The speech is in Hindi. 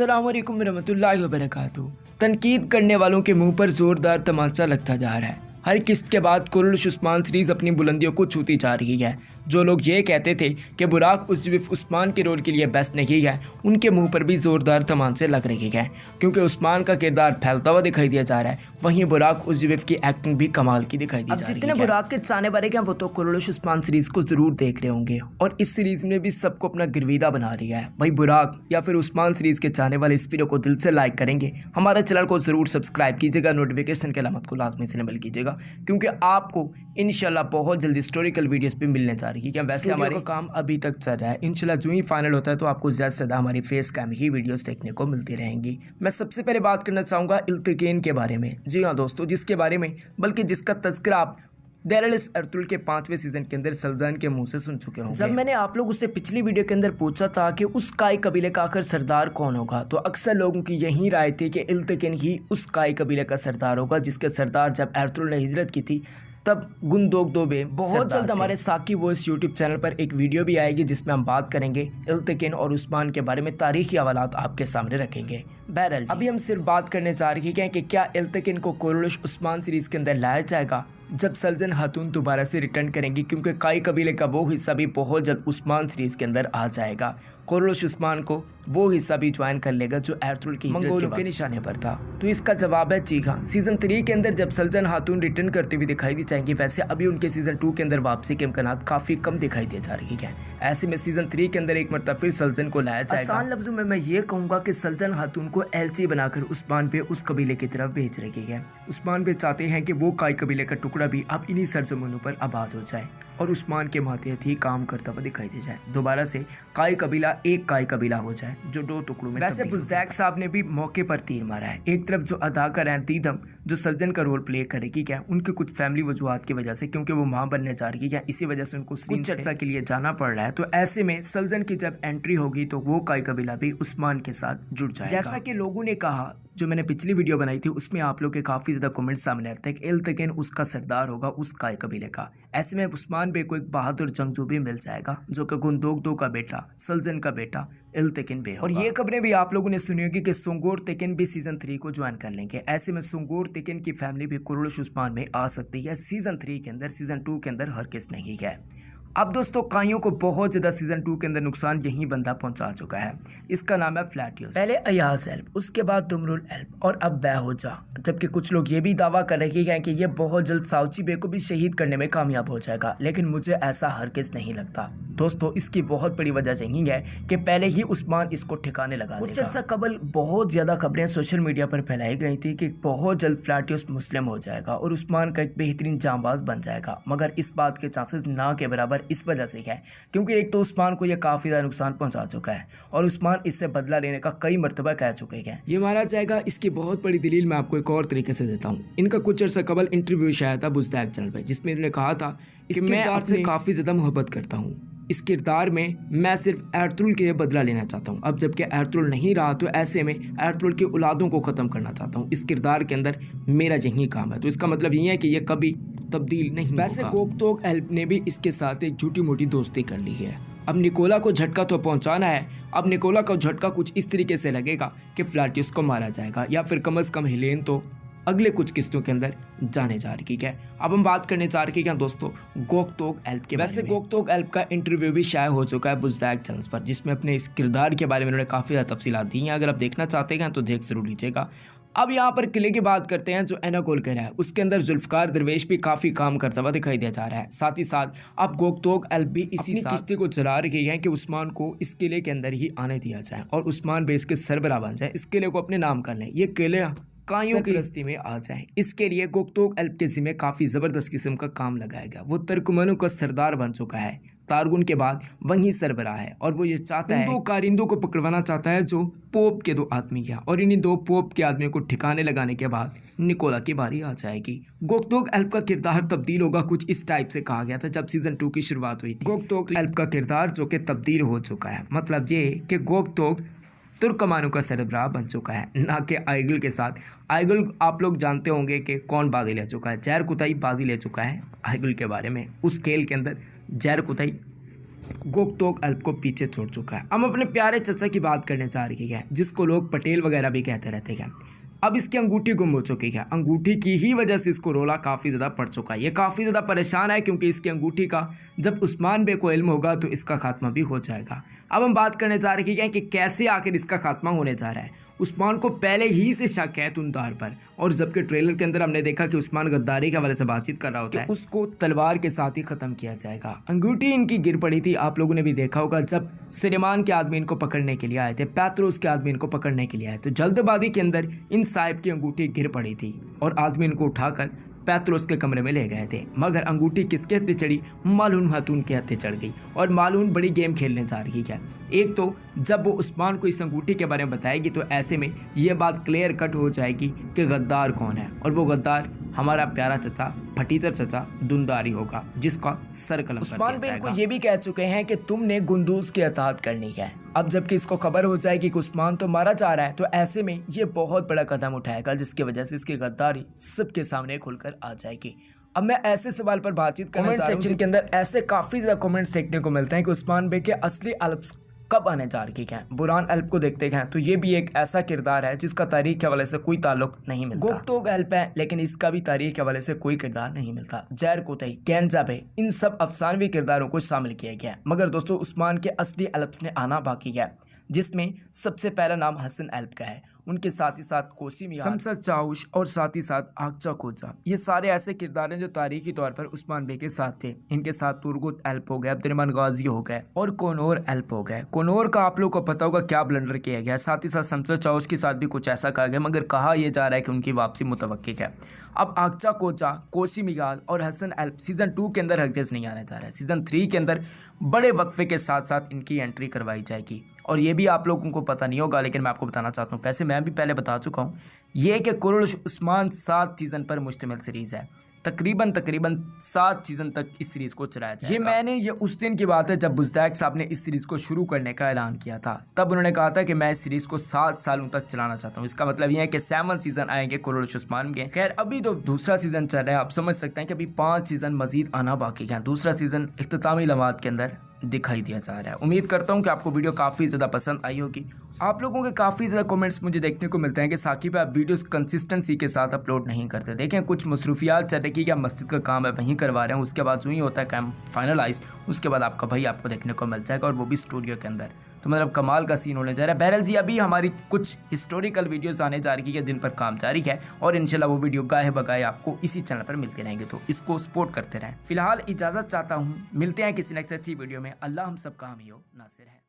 अस्सलाम वालेकुम रहमतुल्लाहि व बरकातुहू। तनकीद करने वालों के मुंह पर जोरदार तमाचा लगता जा रहा है। हर किस्त के बाद कुर्रश उस्मान सीरीज़ अपनी बुलंदियों को छूती जा रही है। जो लोग ये कहते थे कि बुराक उज़्विफ़ उस्मान के रोल के लिए बेस्ट नहीं है, उनके मुंह पर भी ज़ोरदार तमाचे लग रही हैं, क्योंकि उस्मान का किरदार फैलता हुआ दिखाई दिया जा रहा है। वहीं बुराक उज़्विफ़ की एक्टिंग भी कमाल की दिखाई दी जा रही है। जितने बुराक के चाहने वाले हैं वो तो कुर्रश उस्मान सीरीज़ को ज़रूर देख रहे होंगे और इस सीरीज़ ने भी सबको अपना गिरवीदा बना लिया है। भाई बुराक या फिर उस्मान सीरीज़ के चाहने वाले इस वीडियो को दिल से लाइक करेंगे, हमारे चैनल को ज़रूर सब्सक्राइब कीजिएगा, नोटिफिकेशन के अलामत को लाजमी से इनेबल कीजिएगा, क्योंकि आपको इंशाल्लाह बहुत जल्दी हिस्टोरिकल वीडियोस भी मिलने जा रही है। वैसे हमारे काम अभी तक चल रहा है, इंशाल्लाह जो ही फाइनल होता है तो आपको ज़्यादा से ज़्यादा हमारी फेस कैम ही वीडियोस देखने को मिलती रहेंगी। मैं सबसे पहले बात करना चाहूँगा इल्तिकेन के बारे में। जी हाँ दोस्तों, जिसके बारे में बल्कि जिसका तज़किरा आप डेरेलिस अर्तुगरुल के 5वें सीज़न के अंदर सल्जान के मुंह से सुन चुके होंगे। जब मैंने आप लोग उससे पिछली वीडियो के अंदर पूछा था कि उस काई कबीले का आखिर सरदार कौन होगा, तो अक्सर लोगों की यही राय थी कि इल्तिकेन ही उस काई कबीले का सरदार होगा, जिसके सरदार जब अर्तुगरुल ने हिजरत की थी तब गुंदोगदोबे बहुत जल्द हमारे साकी वॉइस यूट्यूब चैनल पर एक वीडियो भी आएगी जिसमें हम बात करेंगे इल्तिकेन और उस्मान के बारे में, तारीखी हवालात आपके सामने रखेंगे। बहरहाल अभी हम सिर्फ बात करने जा रहे हैं कि क्या इल्तिकेन को कुर्रश उस्मान सीरीज़ के अंदर लाया जाएगा जब सल्जन खातून दोबारा से रिटर्न करेंगी, क्योंकि काई कबीले का वो हिस्सा भी बहुत जल्द उस्मान सीरीज़ के अंदर आ जाएगा। कुर्रश उस्मान को वो हिस्सा भी ज्वाइन कर लेगा जो अर्तुगरुल की मंगोलों के निशाने पर था। तो इसका जवाब है जी हाँ। सीज़न 3 के अंदर जब सल्जन खातून रिटर्न करते हुए दिखाई दी जाएंगी, वैसे अभी उनके सीज़न 2 के अंदर वापसी के इम्कानात काफ़ी कम दिखाई दे जा रही है। ऐसे में सीज़न 3 के अंदर एक मरतबा फिर सल्जन को लाया जाएगा। आसान लफ्ज़ों में मैं ये कहूँगा कि सल्जन खातून को एलची बनाकर उस्मान पे उस कबीले की तरफ भेज रही है। उस्मान पे चाहते हैं कि वो काई कबीले का टुकड़ा भी अब इन्हीं सरजमीनों पर आबाद हो जाए और उस्मान के मातहत ही काम करता हुआ दिखाई दे जाए। दोबारा से काई कबीला एक काई कबीला हो जाए जो 2 टुकड़ों में। वैसे बुज़दैक साहब ने भी मौके पर तीर मारा है। एक तरफ जो अदाकार हैं दीदम, जो सल्जन का रोल प्ले करेगी, क्या उनके कुछ फैमिली वजूहात की वजह से, क्योंकि वो मां बनने जा रही है, इसी वजह से उनको कुछ अर्सा के लिए जाना पड़ रहा है। तो ऐसे में सल्जन की जब एंट्री होगी तो वो काई कबीला भी उस्मान के साथ जुड़ जाएगा। जैसा कि लोगों ने कहा, जो मैंने पिछली वीडियो बनाई थी उसमें आप लोग के काफ़ी ज़्यादा कमेंट सामने आते हैं कि इल्तिकेन उसका सरदार होगा उस काई कबीले का। ऐसे में उस्मान बे को एक बहादुर जंगजू भी मिल जाएगा जो कि गुंदोगदो का बेटा, सल्जन का बेटा इल्तिकेन बे होगा। और ये खबरें भी आप लोगों ने सुनी होगी कि सुंगोर तेकेन भी सीज़न 3 को ज्वाइन कर लेंगे। ऐसे में सुंगोर तेकेन की फैमिली भी कुर्रश उस्मान में आ सकती है सीज़न 3 के अंदर। सीज़न 2 के अंदर हर किस नहीं है। अब दोस्तों काइयों को बहुत ज़्यादा सीज़न 2 के अंदर नुकसान यही बंदा पहुंचा चुका है। इसका नाम है फ्लैटियस। पहले अयाज एल्ब, उसके बाद दुमरुल एल्ब और अब बेहोजा। जबकि कुछ लोग ये भी दावा कर रहे हैं कि ये बहुत जल्द साउची बे को भी शहीद करने में कामयाब हो जाएगा, लेकिन मुझे ऐसा हरगिज़ नहीं लगता। दोस्तों इसकी बहुत बड़ी वजह यही है कि पहले ही उस्मान इसको ठिकाने लगा देगा। कुछ अर्सा कबल बहुत ज़्यादा खबरें सोशल मीडिया पर फैलाई गई थी कि बहुत जल्द फ्लैटियस मुस्लिम हो जाएगा और उस्मान का एक बेहतरीन जांबाज बन जाएगा, मगर इस बात के चांसेस ना के बराबर इस वजह से है क्योंकि एक तो उस्मान को यह काफ़ी ज़्यादा नुकसान पहुंचा चुका है और उस्मान इससे बदला लेने का कई मरतबा कह चुके हैं। ये मारा जाएगा, इसकी बहुत बड़ी दलील मैं आपको एक और तरीके से देता हूँ। इनका कुछ अर्सा कबल इंटरव्यू शाया था बुज़दैक चैनल पर, जिसमें इन्होंने कहा था कि मैं आपसे काफ़ी ज़्यादा मोहब्बत करता हूँ, इस किरदार में मैं सिर्फ अर्तुगरुल के बदला लेना चाहता हूँ। अब जबकि अर्तुगरुल नहीं रहा तो ऐसे में अर्तुगरुल की औलादों को ख़त्म करना चाहता हूँ। इस किरदार के अंदर मेरा यही काम है। तो इसका मतलब ये है कि ये कभी तब्दील नहीं। वैसे गोकतोक एल्ब ने भी इसके साथ एक झूठी मोटी दोस्ती कर ली है। अब निकोला को झटका तो पहुंचाना है। अब निकोला का झटका कुछ इस तरीके से लगेगा कि फ्लैटियस को मारा जाएगा या फिर कम से कम हेलेन तो अगले कुछ किस्तों के अंदर जाने जा रही है। अब हम बात करने जा रहे हैं दोस्तों गोकतोक एल्ब के। वैसे गोकतोक एल्ब का इंटरव्यू भी शाया हो चुका है बुज़दैक चैनल पर, जिसमें अपने इस किरदार के बारे में उन्होंने काफ़ी ज़्यादा तफसीलात दी हैं। अगर आप देखना चाहते हैं तो देख जरूर लीजिएगा। अब यहाँ पर किले की बात करते हैं जो एनाकोल किला है, उसके अंदर जुल्फ़कार दरवेश भी काफ़ी काम करता हुआ दिखाई दिया जा रहा है। साथ ही साथ अब गोकतोक एल्ब भी इसी किश्ती को चला रही है कि उस्मान को इस किले के अंदर ही आने दिया जाए और उस्मान बेस के सरबराह बन जाए, इस किले को अपने नाम कर लें, ये किले काइयों की रस्ती में आ जाए। इसके लिए गोकतोक एल्ब के ज़िम्मे काफ़ी ज़बरदस्त किस्म का काम लगाया गया। वो तुर्कमनों का सरदार बन चुका है, तारगुन के बाद वहीं सरबराह है और वो ये चाहता है 2 कारिंदों को पकड़वाना चाहता है जो पोप के 2 आदमी हैं, और इन्हीं 2 पोप के आदमियों को ठिकाने लगाने के बाद निकोला की बारी आ जाएगी। गोकतोक एल्ब का किरदार तब्दील होगा, कुछ इस टाइप से कहा गया था जब सीज़न 2 की शुरुआत हुई थी। गोकतोक एल्ब का किरदार जो कि तब्दील हो चुका है, मतलब ये कि गोकतोक तुर्कमानों का सरबराह बन चुका है, ना कि आइगल के साथ। आइगल आप लोग जानते होंगे कि कौन बाजी ले चुका है, जैर कुतई बाजी ले चुका है आइगल के बारे में। उस खेल के अंदर जैर कुतई गोकतोक अल्प को पीछे छोड़ चुका है। हम अपने प्यारे चचा की बात करने जा रही है, जिसको लोग पटेल वगैरह भी कहते रहते हैं। अब इसकी अंगूठी गुम हो चुकी है। अंगूठी की ही वजह से इसको रोला काफ़ी ज़्यादा पड़ चुका है। ये काफ़ी ज़्यादा परेशान है क्योंकि इसकी अंगूठी का जब उस्मान बे को इल्म होगा तो इसका खात्मा भी हो जाएगा। अब हम बात करने जा रहे हैं कि कैसे आखिर इसका खात्मा होने जा रहा है। उस्मान को पहले ही से शक है तुंदार पर, और जबकि ट्रेलर के अंदर हमने देखा कि उस्मान गद्दारी के हवाले से बातचीत कर रहा होता है, उसको तलवार के साथ ही ख़त्म किया जाएगा। अंगूठी इनकी गिर पड़ी थी। आप लोगों ने भी देखा होगा जब सुलेमान के आदमी इनको पकड़ने के लिए आए थे, पैत्रोस के आदमी इनको पकड़ने के लिए आए, तो जल्दबाजी के अंदर इन साहिब की अंगूठी गिर पड़ी थी और आदमी इनको उठाकर पैत्रोस के कमरे में ले गए थे। मगर अंगूठी किसके हत्थे चढ़ी? मालून खातून के हत्थे चढ़ गई। और मालून बड़ी गेम खेलने जा रही है। एक तो जब वो उस्मान को इस अंगूठी के बारे में बताएगी तो ऐसे में ये बात क्लियर कट हो जाएगी कि गद्दार कौन है, और वो गद्दार हमारा प्यारा चचा फटीचर चचा दुंदारी होगा, जिसका सर कलम कर दिया जाएगा। उस्मान को ये भी कह चुके हैं कि तुमने गुंदूज की अतात करनी है। अब जबकि इसको खबर हो जाएगी कि उस्मान तो मारा जा रहा है, तो ऐसे में ये बहुत बड़ा कदम उठाएगा, जिसकी वजह से इसकी गद्दारी सबके सामने खुलकर आ जाएगी। अब मैं ऐसे सवाल पर बातचीत करना चाह रहा हूं जिनके अंदर ऐसे काफ़ी ज़्यादा कमेंट्स देखने को मिलते हैं कि उस्मान बे के असली अल्प कब आने जा रही है। बुरहान अल्प को देखते हैं तो ये भी एक ऐसा किरदार है जिसका तारीख के हवाले से कोई ताल्लुक नहीं मिलता। गोकतोक अल्प है लेकिन इसका भी तारीख के हवाले से कोई किरदार नहीं मिलता। जैर कोतई, गैंजा बे, इन सब अफसानवी किरदारों को शामिल किया गया। मगर दोस्तों उस्मान के असली अल्प्स ने आना बाकी है, जिसमें सबसे पहला नाम हसन अल्प का है। उनके साथ ही साथ कोसी मियां, शमशद चाउश और साथ ही साथ आगचा कोजा, ये सारे ऐसे किरदार हैं जो तारीखी तौर पर उस्मान बे के साथ थे। इनके साथ तुर्गुत अल्प हो गए, अब्दुर्रहमान गाजी हो गए और कोनोर अल्प हो गए। कोनोर का आप लोग को पता होगा क्या ब्लंडर किया गया। साथ ही साथ शमशद चाउश के साथ भी कुछ ऐसा कहा गया, मगर कहा यह जा रहा है कि उनकी वापसी मुतवक्किल है। अब आगचा कोजा, कोसी मियां और हसन अल्प सीजन 2 के अंदर हरगिज़ नहीं आने जा रहा है। सीजन 3 के अंदर बड़े वक्फे के साथ साथ इनकी एंट्री करवाई जाएगी। और ये भी आप लोगों को पता नहीं होगा, लेकिन मैं आपको बताना चाहता हूँ। वैसे मैं भी पहले बता चुका हूँ, ये कि कुरुश उस्मान 7 सीज़न पर मुश्तमिल सीरीज़ है। तकरीबन 7 सीज़न तक इस सीरीज़ को चलाया जाएगा। ये उस दिन की बात है जब बुज़दैक साहब ने इस सीरीज़ को शुरू करने का ऐलान किया था। तब उन्होंने कहा था कि मैं इस सीरीज़ को 7 सालों तक चलाना चाहता हूँ। इसका मतलब ये है कि 7 सीज़न आएंगे कुरुश उस्मान के। खैर अभी तो दूसरा सीज़न चल रहा है, आप समझ सकते हैं कि अभी 5 सीज़न मजीद आना बाकी है। दूसरा सीज़न इख्तितामी लम्हात के अंदर दिखाई दिया जा रहा है। उम्मीद करता हूँ कि आपको वीडियो काफ़ी ज़्यादा पसंद आई होगी। आप लोगों के काफ़ी ज़्यादा कमेंट्स मुझे देखने को मिलते हैं कि साकिब आप वीडियोस कंसिस्टेंसी के साथ अपलोड नहीं करते। देखें कुछ मसरूफियात चल रही है, मस्जिद का काम है वहीं करवा रहे हैं, उसके बाद जो ही होता है काम फाइनलाइज, उसके बाद आपका भाई आपको देखने को मिल जाएगा, और वो भी स्टूडियो के अंदर। तो मतलब कमाल का सीन होने जा रहा है। बहरहाल जी अभी हमारी कुछ हिस्टोरिकल वीडियोस आने जा रही है जिन पर काम जारी है, और इंशाल्लाह वो वीडियो गाहे बगाए आपको इसी चैनल पर मिलते रहेंगे, तो इसको सपोर्ट करते रहें। फिलहाल इजाज़त चाहता हूँ, मिलते हैं किसी नेक्स्ट अच्छी वीडियो में। अल्लाह हम सब का हामी हो नासिर है।